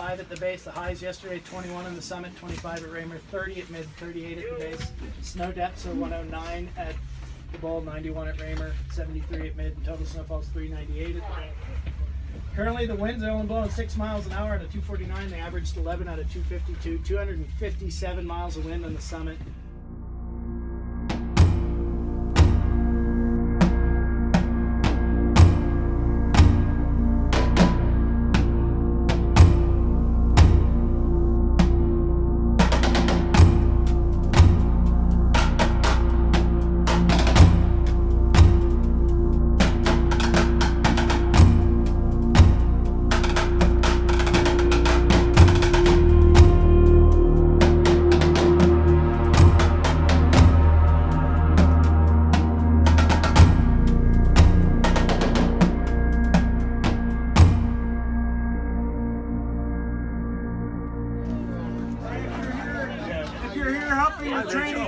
25 at the base. The highs yesterday, 21 on the summit, 25 at Raymer, 30 at mid, 38 at the base. Snow depths are 109 at the bowl, 91 at Raymer, 73 at mid, and total snowfall is 398 at the bowl. Currently, the winds are only blowing 6 miles an hour out of 249. They averaged 11 out of 252. 257 miles of wind on the summit.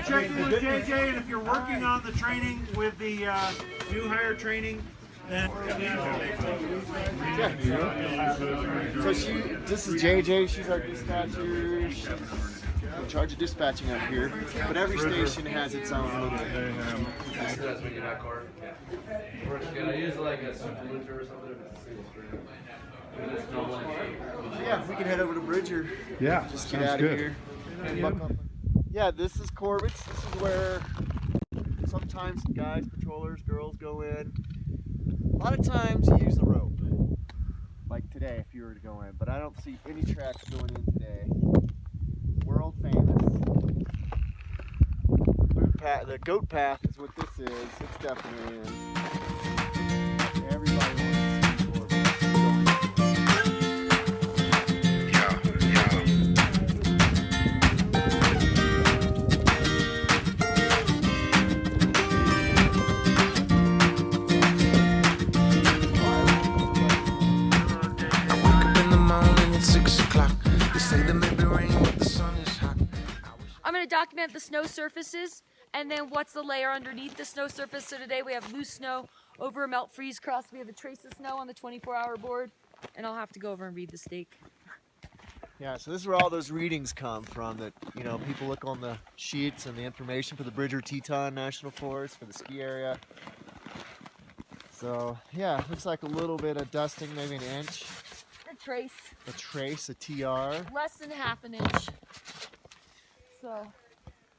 Checking with JJ, and if you're working on the training with the new hire training, then so this is JJ. She's our dispatcher. She's in charge of dispatching up here. But every station has its own little. I use like a supplementer or something if it's a single strand. Yeah, we can head over to Bridger. Yeah, just get out of here. Yeah, this is Corbett's. This is where sometimes guys, patrollers, girls go in. A lot of times you use the rope, like today if you were to go in, but I don't see any tracks going in today. World famous. The goat path is what this is. It's definitely in. Everybody wants to see Corbett's. I'm going to document the snow surfaces and then what's the layer underneath the snow surface. So today we have loose snow over a melt freeze crust. We have a trace of snow on the 24-hour board, and I'll have to go over and read the stake. Yeah, so this is where all those readings come from that, you know, people look on the sheets and the information for the Bridger Teton National Forest, for the ski area. So, yeah, looks like a little bit of dusting, maybe an inch. A trace. A trace, a TR. Less than half an inch. So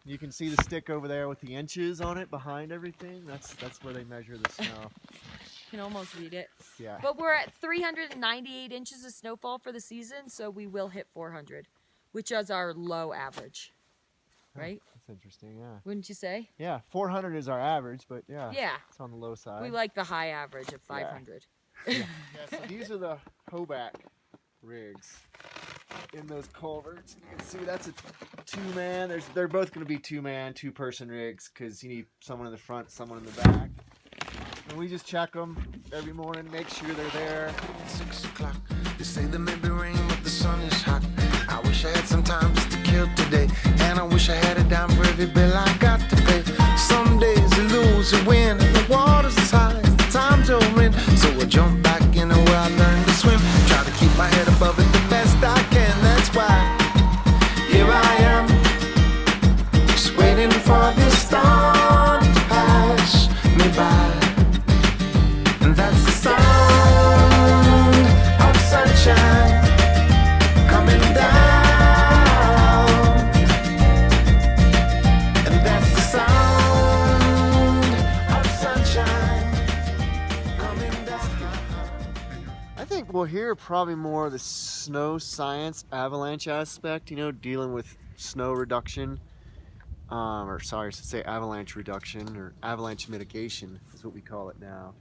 you can see the stick over there with the inches on it behind everything. That's where they measure the snow. You can almost read it. Yeah. But we're at 398 inches of snowfall for the season, so we will hit 400, which is our low average. Right? That's interesting, yeah. Wouldn't you say? Yeah, 400 is our average, but yeah. Yeah. It's on the low side. We like the high average of 500. Yeah, yeah, so these are the Hoback rigs in those culverts. You can see that's a two-man. They're both going to be two-man, two-person rigs because you need someone in the front, someone in the back. And we just check them every morning, make sure they're there. 6 o'clock. They say there may be rain, but the sun is hot. I wish I had some time just to kill today, and I wish I had a dime for every bill I got to pay. Some days you lose, you win, and the water's as high as the times you're in. So I jump back in where I learned to swim, try to keep my head above it the best I can. That's why here I am, just waiting for this storm to pass me by. And that's the sound of sunshine coming down. And that's the sound of sunshine coming down. I think we'll hear probably more of the snow science avalanche aspect, you know, dealing with snow reduction, or sorry, I should say avalanche reduction or avalanche mitigation is what we call it now,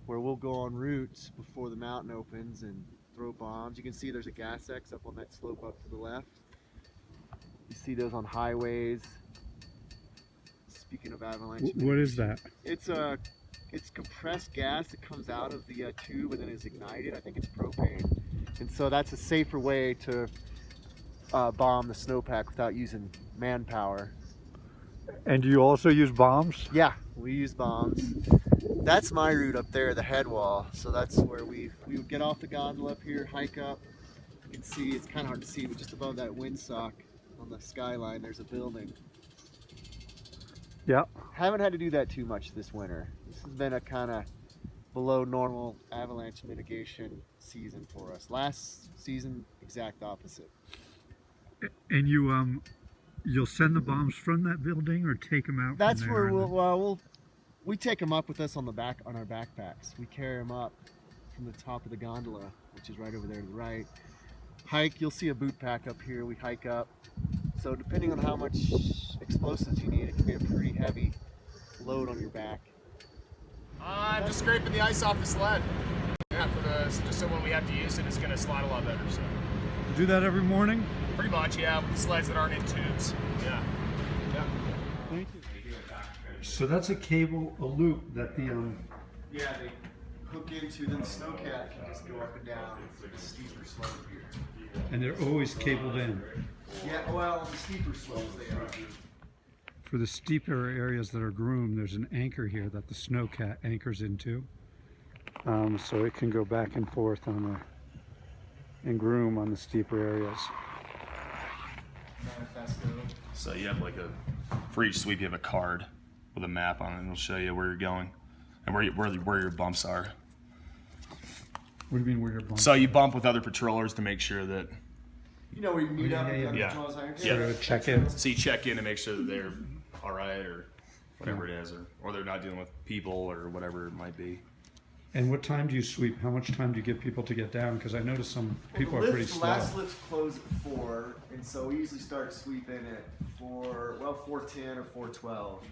where we'll go on routes before the mountain opens and throw bombs. You can see there's a gas X up on that slope up to the left. You see those on highways. Speaking of avalanche, What is that? It's compressed gas that comes out of the tube and then is ignited. I think it's propane, and so that's a safer way to bomb the snowpack without using manpower. And do you also use bombs? Yeah, we use bombs. That's my route up there, the head wall. So that's where we would get off the gondola up here, hike up, can see, it's kind of hard to see, but just above that windsock on the skyline, there's a building. Yeah. Haven't had to do that too much this winter. This has been a kind of below normal avalanche mitigation season for us. Last season, exact opposite. And you'll send the bombs from that building or take them out? That's from there where and we take them up with us on our backpacks. We carry them up from the top of the gondola, which is right over there to the right. Hike, you'll see a boot pack up here. We hike up. So depending on how much explosives you need, it can be a pretty heavy load on your back. I'm just scraping the ice off the sled. Yeah, just so when we have to use it, it's gonna slide a lot better. So You do that every morning? pretty much, yeah, with the sleds that aren't in tubes. Yeah. Yeah. Thank you. So that's a cable, a loop that the Yeah, they hook into, then the snowcat can just go up and down the steeper slope here. and they're always cabled in. Yeah, well, the steeper slopes they are. For the steeper areas that are groomed, there's an anchor here that the snowcat anchors into, so it can go back and forth on and groom on the steeper areas. Manifesto. So you have like for each sweep you have a card with a map on it, and it'll show you where you're going and where your bumps are. What do you mean where you're bumping? So you bump with other patrollers to make sure that. You know where you meet up and Yeah. controls iron? Yeah. Sort of a check-in. So you check in to make sure that they're all right or whatever it is, or they're not dealing with people or whatever it might be. And what time do you sweep? How much time do you give people to get down? Because I noticed some people are pretty The slow. last lifts close at 4, and so we usually start sweeping at 4:10 or 4:12.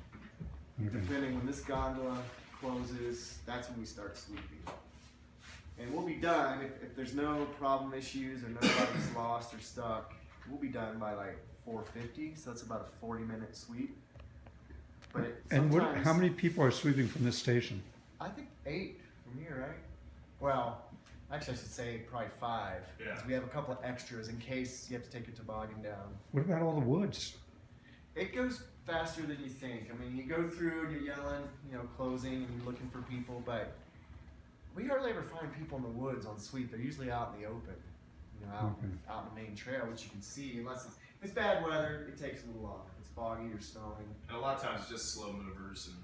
Okay. Depending when this gondola closes, that's when we start sweeping. And we'll be done if there's no problem issues or nobody's lost or stuck. We'll be done by like 4:50, so that's about a 40-minute sweep. But And sometimes- how many people are sweeping from this station? I think 8 from here, right? Well, actually, I should say probably 5. Yeah. 'Cause we have a couple of extras in case you have to take a toboggan down. What about all the woods? It goes faster than you think. I mean, you go through and you're yelling, closing, and you're looking for people, but we hardly ever find people in the woods on sweep. They're usually out in the open, out in the main trail, which you can see. Unless it's bad weather, it takes a little longer. If it's foggy or snowing. And a lot of times it's just slow movers and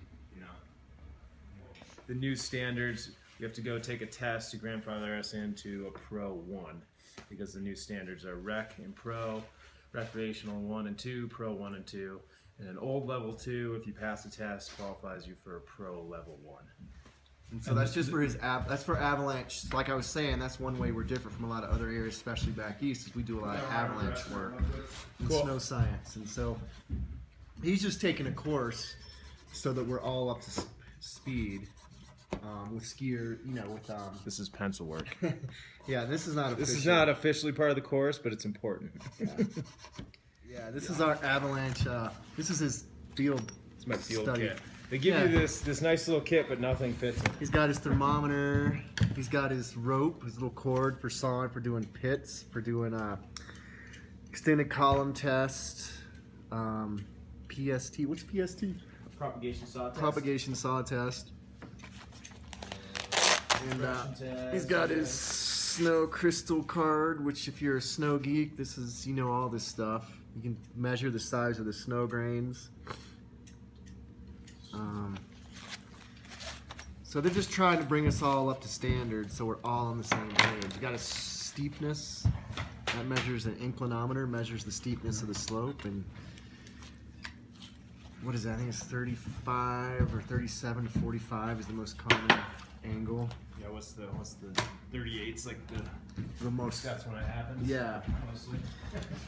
The new standards, you have to go take a test to grandfather us into a Pro 1 because the new standards are Rec and Pro, Recreational 1 and 2, Pro 1 and 2, and an old level 2, if you pass the test, qualifies you for a Pro level 1. And so that's just for that's for avalanche. Like I was saying, that's one way we're different from a lot of other areas, especially back east, is we do a lot of avalanche work and snow science. And so he's just taking a course so that we're all up to speed with skier, This is pencil work. yeah, this is not official. This is not officially part of the course, but it's important. Yeah, this is our avalanche. This is his field. It's my field study. kit. They give you this nice little kit, but nothing fits it. He's got his thermometer. He's got his rope, his little cord for sawing, for doing pits, for doing extended column test. PST. What's PST? Propagation saw test. Propagation saw test. And he's got his snow crystal card, which if you're a snow geek, this is, all this stuff. You can measure the size of the snow grains. So they're just trying to bring us all up to standard so we're all on the same page. You got a steepness that measures an inclinometer, measures the steepness of the slope, and what is that? I think it's 35 or 37 to 45 is the most common angle. Yeah, what's the 38's like The most. that's when it happens? Yeah. Mostly.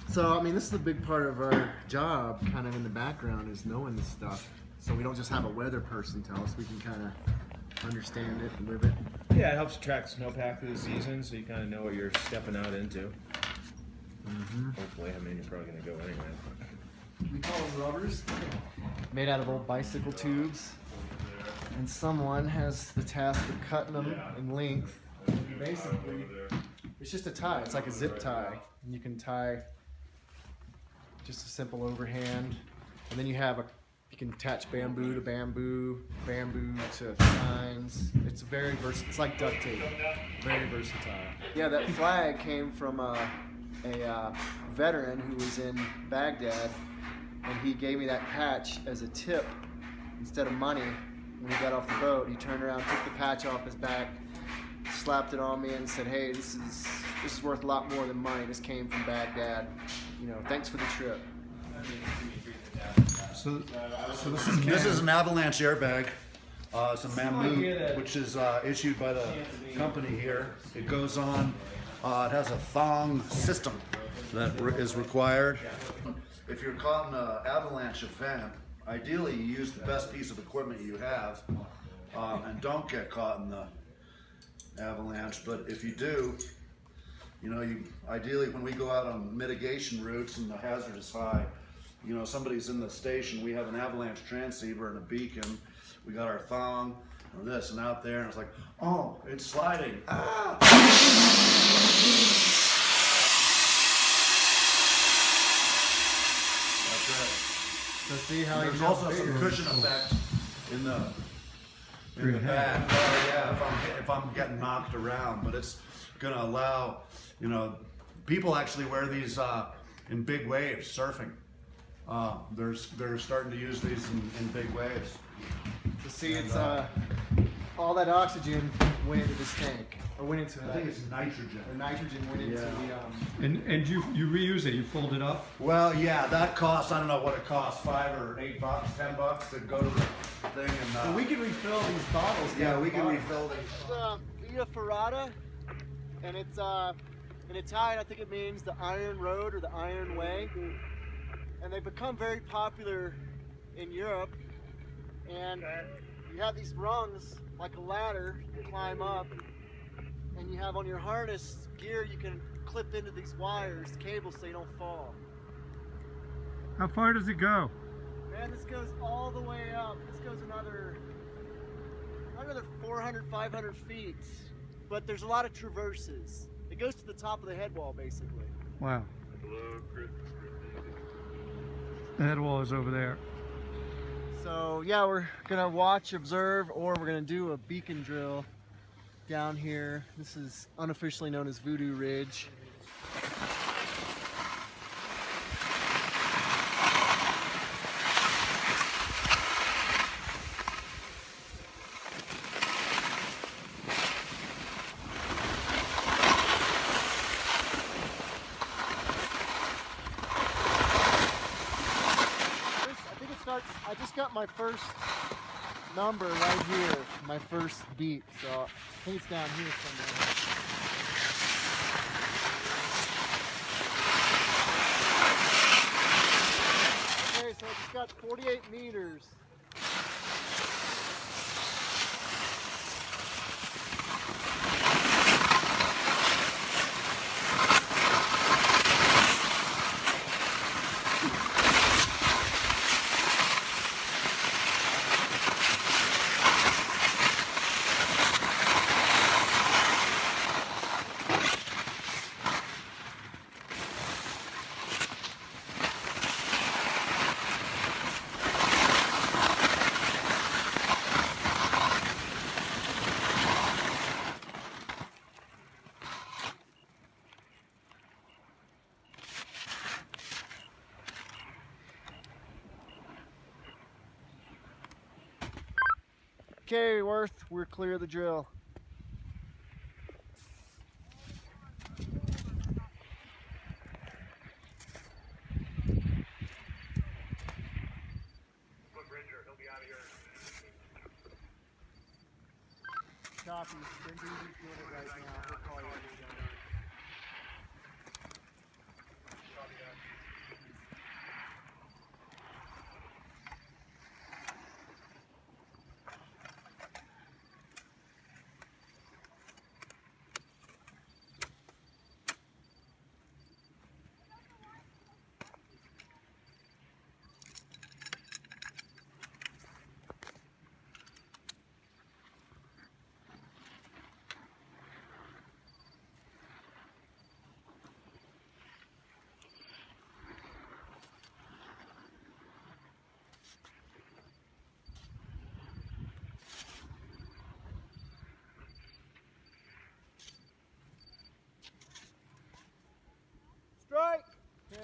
So I mean, this is a big part of our job, kind of in the background, is knowing this stuff. So we don't just have a weather person tell us; we can kind of understand it and live it. Yeah, it helps track snowpack through the season, so you kind of know what you're stepping out into. Hopefully, I mean, you're probably going to go anyway. We call them rubbers, made out of old bicycle tubes. And someone has the task of cutting them in length. Basically, it's just a tie. It's like a zip tie. And you can tie just a simple overhand. And then you can attach bamboo to bamboo, bamboo to tines. It's very versatile. It's like duct tape. Very versatile. Yeah, that flag came from a veteran who was in Baghdad, and he gave me that patch as a tip instead of money. When he got off the boat, he turned around, took the patch off his back, slapped it on me, and said, "Hey, this is worth a lot more than money. This came from Baghdad. You know, thanks for the trip." So This is an avalanche airbag. It's a Mammoth, which is issued by the company here. It goes on. It has a thong system that is required. If you're caught in an avalanche event, ideally you use the best piece of equipment you have, and don't get caught in the avalanche. But if you do, you know, ideally when we go out on mitigation routes and the hazard is high, you know, somebody's in the station, we have an avalanche transceiver and a beacon, we got our thong and this, and out there, and it's like, oh, it's sliding. Ah! That's it. So see how There's he's also some cushion effect in the back. Oh yeah, if I'm getting knocked around, but it's gonna allow, you know, people actually wear these in big waves surfing. They're starting to use these in big waves. So see, it's all that oxygen went into this tank, or went into. I think it's nitrogen. The nitrogen went into the. and you reuse it. You fold it up. Well, yeah, that costs, I don't know what it costs, $5 or $8, $10 to go to the thing, and But we can refill these bottles. yeah, we can refill these. It's Via Ferrata, and it's in Italian. I think it means the Iron Road or the Iron Way, and they become very popular in Europe. And you have these rungs like a ladder to climb up, and you have on your harness gear you can clip into these wires, cables, so you don't fall. How far does it go? Man, this goes all the way up. This goes another 400, 500 feet. But there's a lot of traverses. It goes to the top of the head wall, basically. Wow. The head wall is over there. So yeah, we're gonna watch, observe, or we're gonna do a beacon drill down here. This is unofficially known as Voodoo Ridge. I just got my first number right here, my first beat, so I think it's down here somewhere. Okay, so I just got 48 meters. Okay, Worth, we're clear of the drill. Copy. Bringer's doing it right now. He'll call you when he's done.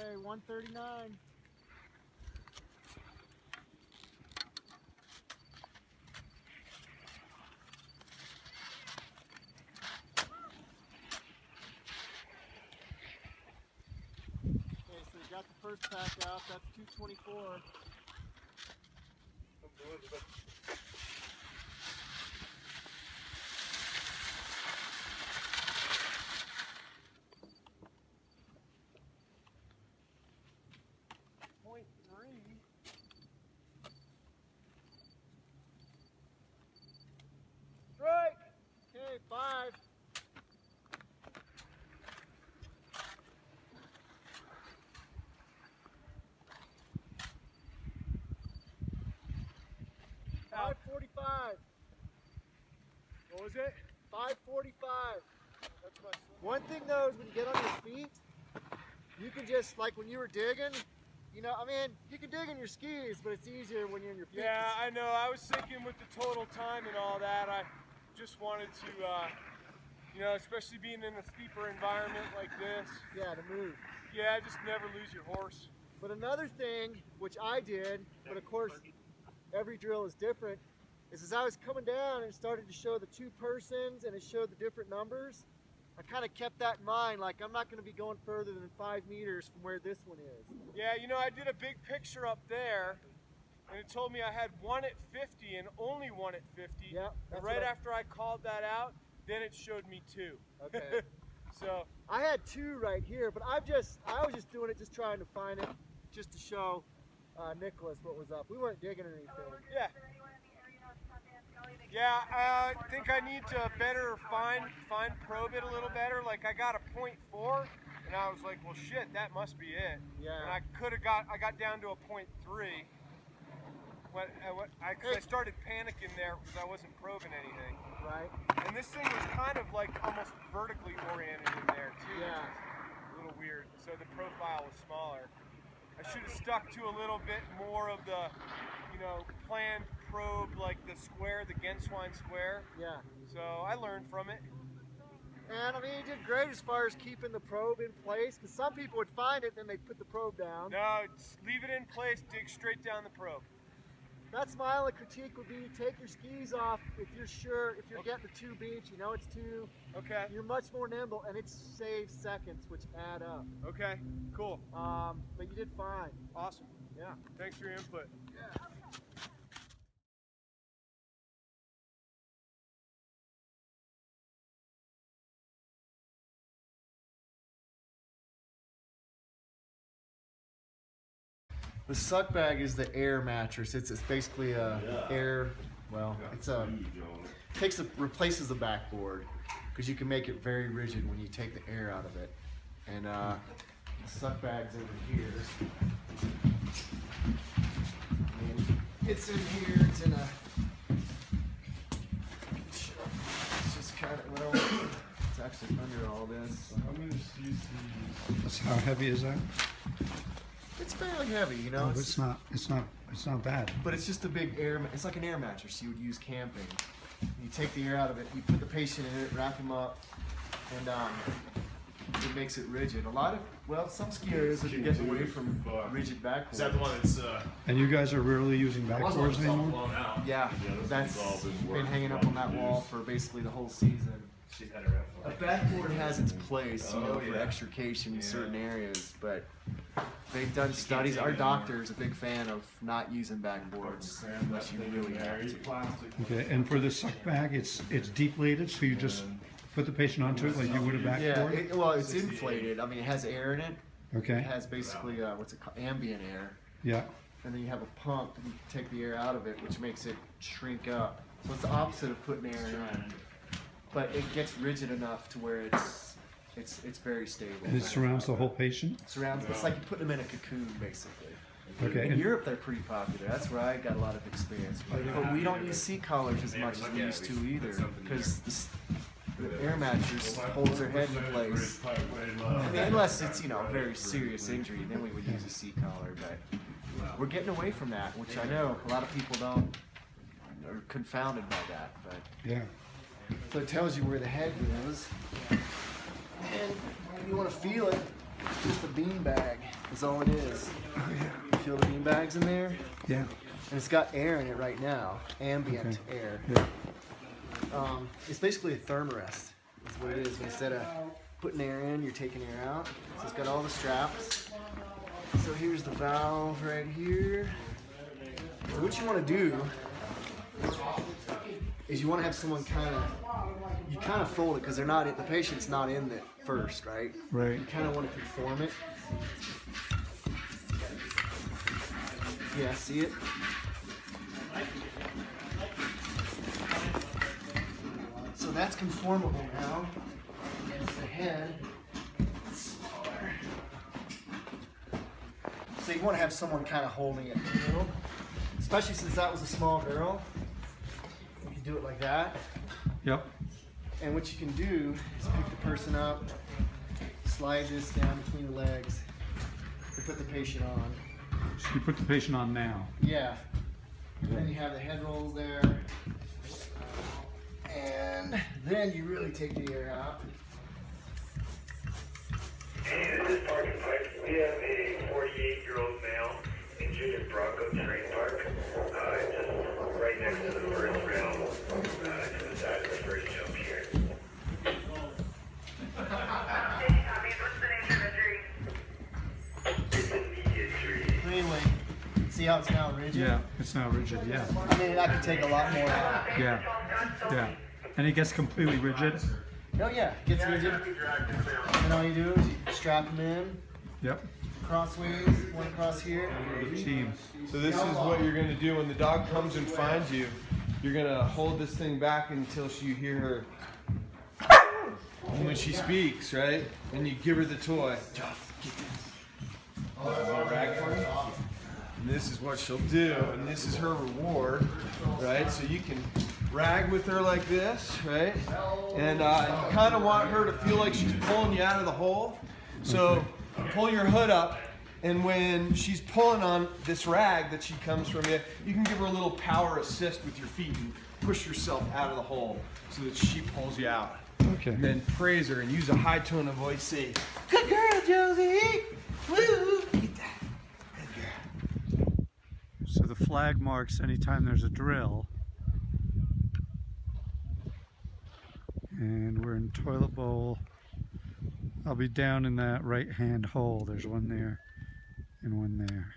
Okay, 139. Okay, so we got the first pack out. That's 224. Point 3. Strike. Okay, 5. Out. 545. What was it? 545. One thing though is when you get on your feet, you can just, like when you were digging, you know, I mean, you can dig in your skis, but it's easier when you're in your feet. Yeah, I know. I was thinking with the total time and all that, I just wanted to, you know, especially being in a steeper environment like this. Yeah, to move. Yeah, just never lose your horse. But another thing, which I did, but of course every drill is different, is as I was coming down and it started to show the 2 persons and it showed the different numbers, I kind of kept that in mind, like I'm not going to be going further than 5 meters from where this one is. Yeah, you know, I did a big picture up there, and it told me I had 1 at 50 and only 1 at 50. Yeah. And right after I called that out, then it showed me 2. Okay. So I had 2 right here, but I was just doing it, just trying to find it, just to show Nicholas what was up. We weren't digging or anything. yeah. Yeah, I think I need to better fine probe it a little better. Like I got a 0.4, and I was like, well, shit, that must be it. Yeah. And I got down to a 0.3. I started panicking there because I wasn't probing anything. Right. And this thing was kind of like almost vertically oriented in there too. Yeah. Which is a little weird. So the profile was smaller. I should have stuck to a little bit more of the, you know, planned probe, like the square, the Genswein square. Yeah. So I learned from it. And I mean, you did great as far as keeping the probe in place, because some people would find it and then they'd put the probe down. No, just leave it in place, dig straight down the probe. That's my only critique would be take your skis off if you're sure, if you're getting the 2 beach, you know it's 2. Okay. You're much more nimble and it saves seconds, which add up. Okay, cool. But you did fine. Awesome. Yeah. Thanks for your input. Yeah. The suck bag is the air mattress. It's basically a air. Well, it's a replaces the backboard because you can make it very rigid when you take the air out of it. And the suck bag's over here. And it's in here. It's in a. It's just kind of well. It's actually under all this. How heavy is that? It's fairly heavy, you know. Oh, it's not bad. But it's just a big air. It's like an air mattress you would use camping. You take the air out of it, you put the patient in it, wrap him up, and it makes it rigid. Some skiers are getting away from rigid backboards. Is that the one that's? And you guys are rarely using backboards anymore? Blown out. Yeah, that's been hanging up on that wall for basically the whole season. She's had her A backboard has its place, you know, for extrication in certain areas, but they've done studies. Our doctor is a big fan of not using backboards unless you really have to. Okay, and for the suck bag, it's deflated, so you just put the patient onto it like you would a backboard? Yeah, it's inflated. I mean, it has air in it. Okay. It has basically, what's it called, ambient air. Yeah. And then you have a pump, and you take the air out of it, which makes it shrink up. So it's the opposite of putting air in. But it gets rigid enough to where it's very stable. And it surrounds the whole patient? It's like you put them in a cocoon, basically. Okay. In Europe, they're pretty popular. That's where I got a lot of experience. But we don't use seat collars as much as we used to either, because the air mattress holds their head in place. I mean, unless it's, you know, a very serious injury, then we would use a seat collar. But we're getting away from that, which I know a lot of people are confounded by that. But yeah. So it tells you where the head goes. And if you want to feel it, it's just a bean bag. is all it is. You feel the bean bags in there? Yeah. And it's got air in it right now, ambient air. Yeah. It's basically a thermarest, is what it is. Instead of putting air in, you're taking air out. So it's got all the straps. So here's the valve right here. So what you want to do is you want to have someone kind of fold it because they're not, the patient's not in it first, right? Right. You kind of want to conform it. Yeah, see it? So that's conformable now. It's the head. It's smaller. So you want to have someone kind of holding it, you know? Especially since that was a small girl. You can do it like that. Yep. And what you can do is pick the person up, slide this down between the legs, and put the patient on. So you put the patient on now. Yeah. And then you have the head rolls there. And then you really take the air out. And this parking pipe, we have a 48-year-old male injured in Bronco Train Park, just right next to the first rail, to the side of the first jump here. What's the name of the injury? It's a knee injury. Anyway, see how it's now rigid? Yeah, it's now rigid, yeah. I mean, I could take a lot more out. Yeah. Yeah. And it gets completely rigid? Oh yeah, it gets rigid. And all you do is you strap them in. Yep. Crossways, one across here. Team. So this is what you're going to do when the dog comes and finds you. You're going to hold this thing back until you hear her. And when she speaks, right? And you give her the toy. Rag for me? And this is what she'll do, and this is her reward, right? So you can rag with her like this, right? And you kind of want her to feel like she's pulling you out of the hole. So pull your hood up, and when she's pulling on this rag that she comes from you, you can give her a little power assist with your feet and push yourself out of the hole so that she pulls you out. Okay. And then praise her and use a high tone of voice. Say, "Good girl, Josie! Woo! Get that. Good girl." So the flag marks anytime there's a drill. And we're in toilet bowl. I'll be down in that right-hand hole. There's one there and one there.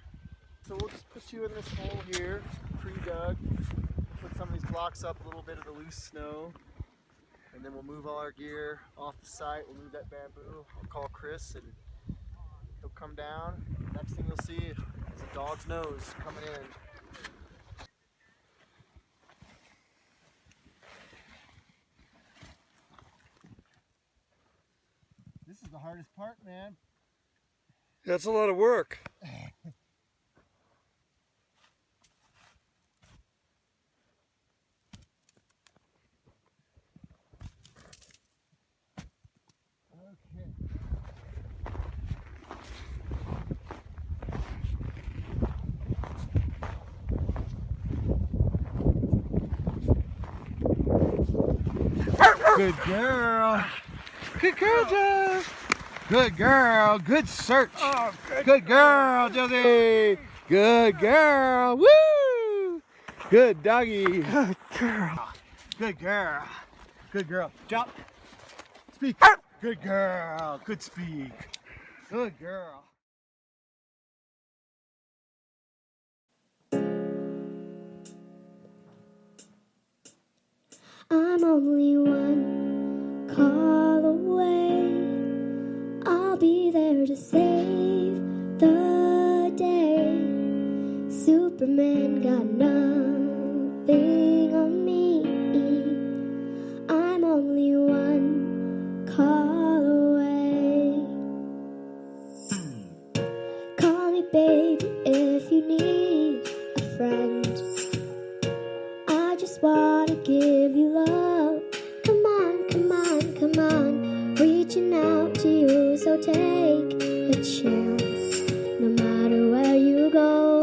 So we'll just put you in this hole here, pre-dug. Put some of these blocks up, a little bit of the loose snow. And then we'll move all our gear off the site. We'll move that bamboo. I'll call Chris and he'll come down. Next thing you'll see is a dog's nose coming in. This is the hardest part, man. That's a lot of work. Good girl. Good girl, Joe. Good girl. Good search. Oh, good girl, Josie. Good girl. Woo. Good doggy. Good girl. Good girl. Good girl. Jump. Speak. Good girl. Good speak. Good girl. I'm only one call away. I'll be there to save the day. Superman got nothing on me. I'm only one call away. Call me baby if you need a friend. I just wanna give you love. Come on, come on, come on. Reaching out to you, so take a chance. No matter where you go,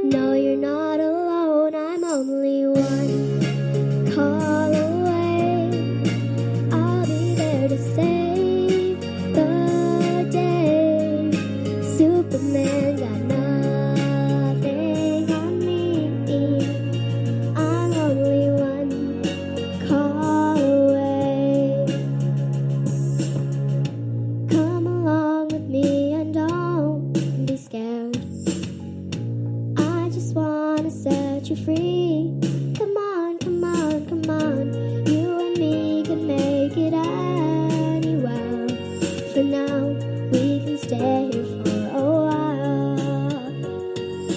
no, you're not alone. I'm only one call away. I'll be there to save the day. Soon set you free. Come on, come on, come on. You and me can make it anywhere. For now, we can stay here for a while.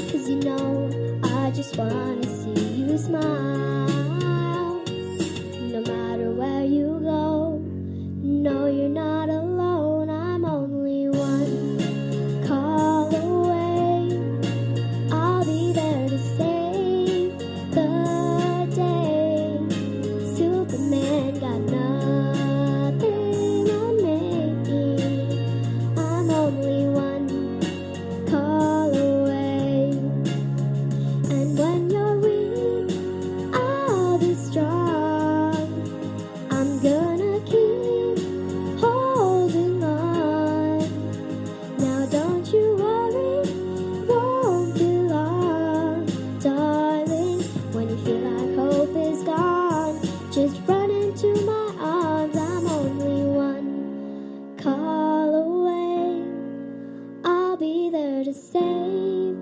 'Cause you know, I just wanna see you smile. No matter where you go, no, you're not alone. I'm only one call away. I'll be there to save the day. Superman got nothing on me. I'm only one call away. And when you're weak, I'll be strong. I'm gonna keep holding on. Now don't you worry, won't be long, darling. When you feel like hope is gone, just run into my arms. I'm only one call away. I'll be there to save